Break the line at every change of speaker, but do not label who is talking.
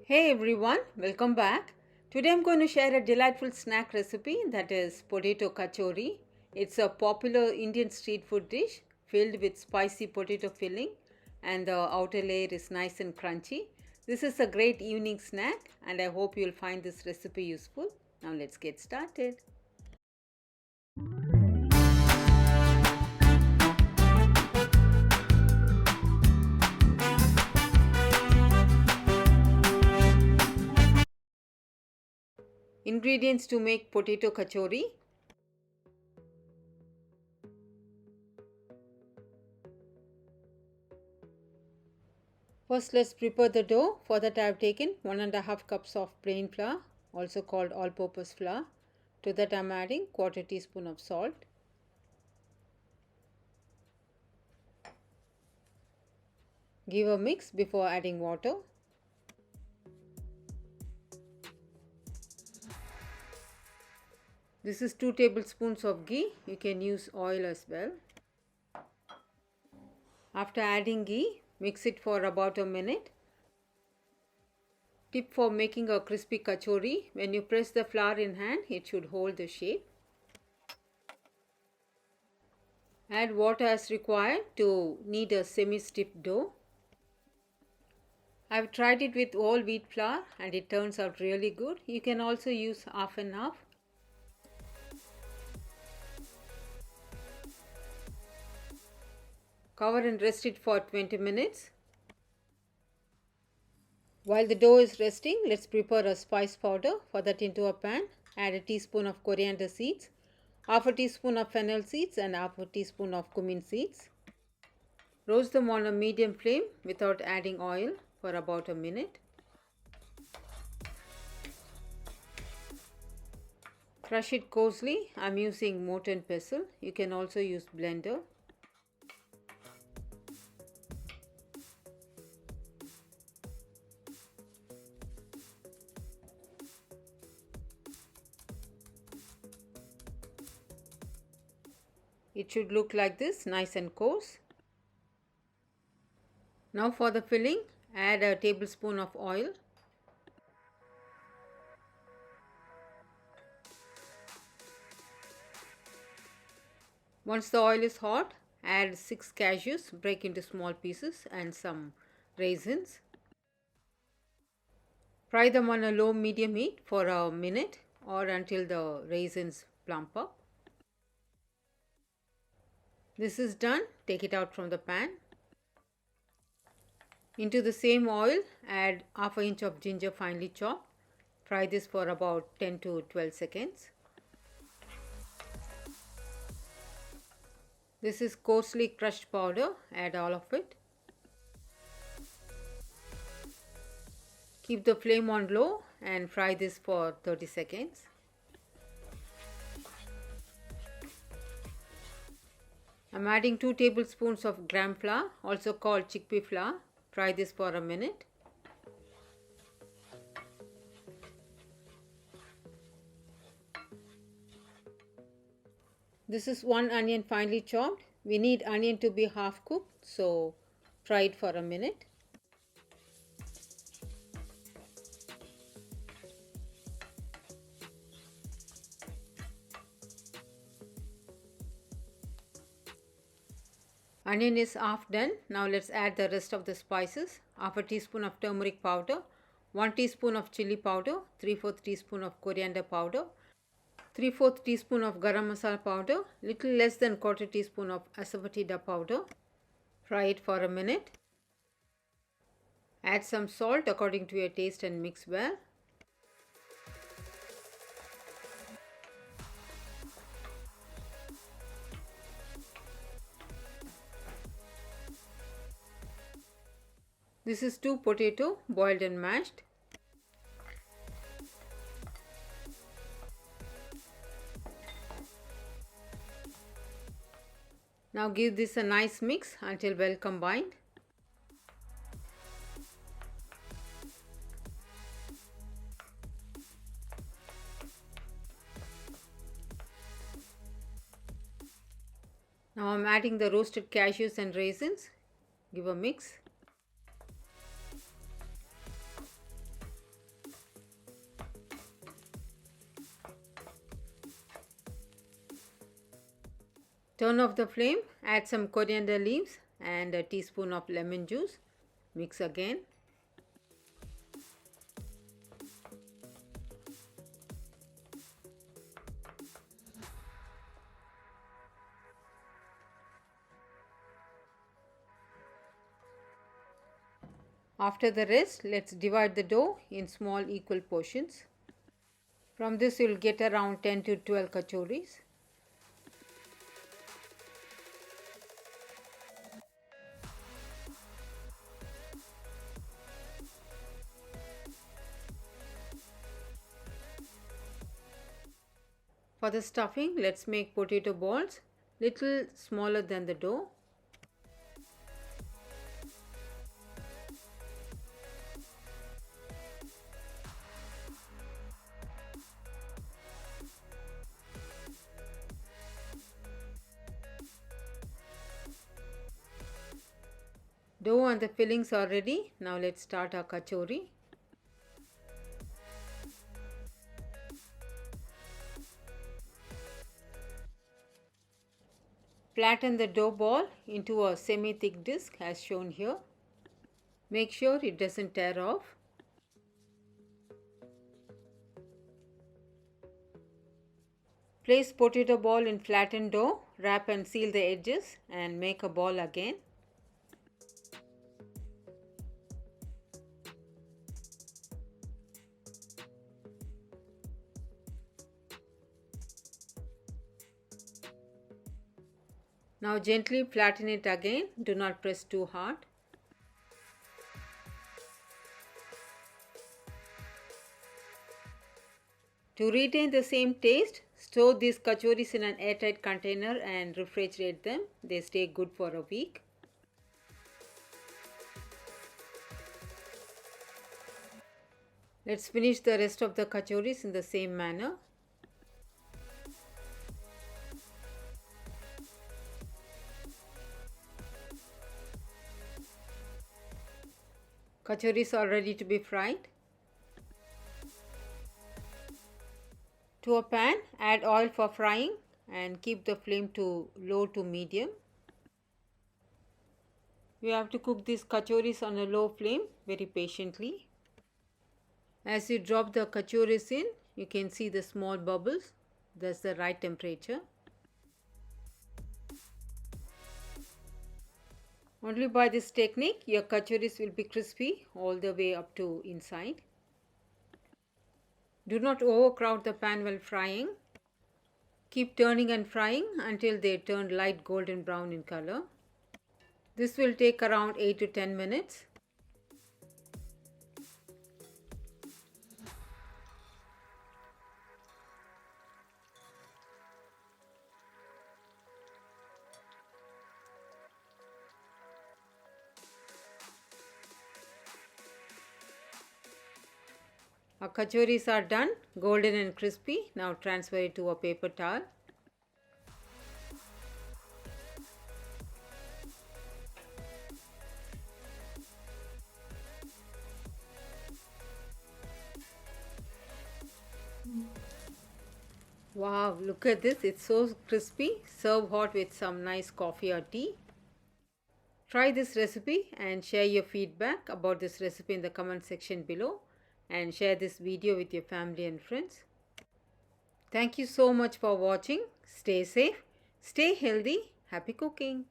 Hey everyone, welcome back. Today I'm going to share a delightful snack recipe that is potato kachori. It's a popular Indian street food dish filled with spicy potato filling and the outer layer is nice and crunchy. This is a great evening snack and I hope you'll find this recipe useful. Now let's get started. Ingredients to make potato kachori. First, let's prepare the dough. For that, I have taken 1.5 cups of plain flour, also called all-purpose flour. To that, I am adding quarter teaspoon of salt. Give a mix before adding water. This is 2 tablespoons of ghee. You can use oil as well. After adding ghee, mix it for about a minute. Tip for making a crispy kachori: when you press the flour in hand, it should hold the shape. Add water as required to knead a semi-stiff dough. I've tried it with whole wheat flour and it turns out really good. You can also use half and half. Cover and rest it for 20 minutes. While the dough is resting, let's prepare a spice powder. For that, into a pan, add a teaspoon of coriander seeds, half a teaspoon of fennel seeds and half a teaspoon of cumin seeds. Roast them on a medium flame without adding oil for about a minute. Crush it coarsely. I'm using mortar and pestle. You can also use blender. It should look like this, nice and coarse. Now for the filling, add a tablespoon of oil. Once the oil is hot, add 6 cashews, break into small pieces, and some raisins. Fry them on a low medium heat for a minute or until the raisins plump up. This is done. Take it out from the pan. Into the same oil, add half an inch of ginger finely chopped. Fry this for about 10 to 12 seconds. This is coarsely crushed powder. Add all of it. Keep the flame on low and fry this for 30 seconds. I'm adding 2 tablespoons of gram flour, also called chickpea flour. Fry this for a minute. This is 1 onion finely chopped. We need onion to be half cooked, so fry it for a minute. Onion is half done. Now let's add the rest of the spices. Half a teaspoon of turmeric powder, 1 teaspoon of chili powder, 3/4 teaspoon of coriander powder, 3/4 teaspoon of garam masala powder, little less than quarter teaspoon of asafoetida powder. Fry it for a minute. Add some salt according to your taste and mix well. This is 2 potato boiled and mashed. Now give this a nice mix until well combined. Now I'm adding the roasted cashews and raisins. Give a mix. Turn off the flame, add some coriander leaves and a teaspoon of lemon juice. Mix again. After the rest, let's divide the dough in small equal portions. From this you will get around 10 to 12 kachoris. For the stuffing, let's make potato balls little smaller than the dough. Dough and the fillings are ready. Now let's start our kachori. Flatten the dough ball into a semi-thick disc as shown here. Make sure it doesn't tear off. Place potato ball in flattened dough, wrap and seal the edges and make a ball again. Now gently flatten it again, do not press too hard. To retain the same taste, store these kachoris in an airtight container and refrigerate them. They stay good for a week. Let's finish the rest of the kachoris in the same manner. Kachoris are ready to be fried. To a pan, add oil for frying and keep the flame to low to medium. You have to cook these kachoris on a low flame very patiently. As you drop the kachoris in, you can see the small bubbles. That's the right temperature. Only by this technique, your kachoris will be crispy all the way up to inside. Do not overcrowd the pan while frying. Keep turning and frying until they turn light golden brown in color. This will take around 8 to 10 minutes. Our kachoris are done, golden and crispy. Now transfer it to a paper towel. Wow, look at this. It's so crispy. Serve hot with some nice coffee or tea. Try this recipe and share your feedback about this recipe in the comment section below. And share this video with your family and friends. Thank you so much for watching. Stay safe, stay healthy, happy cooking.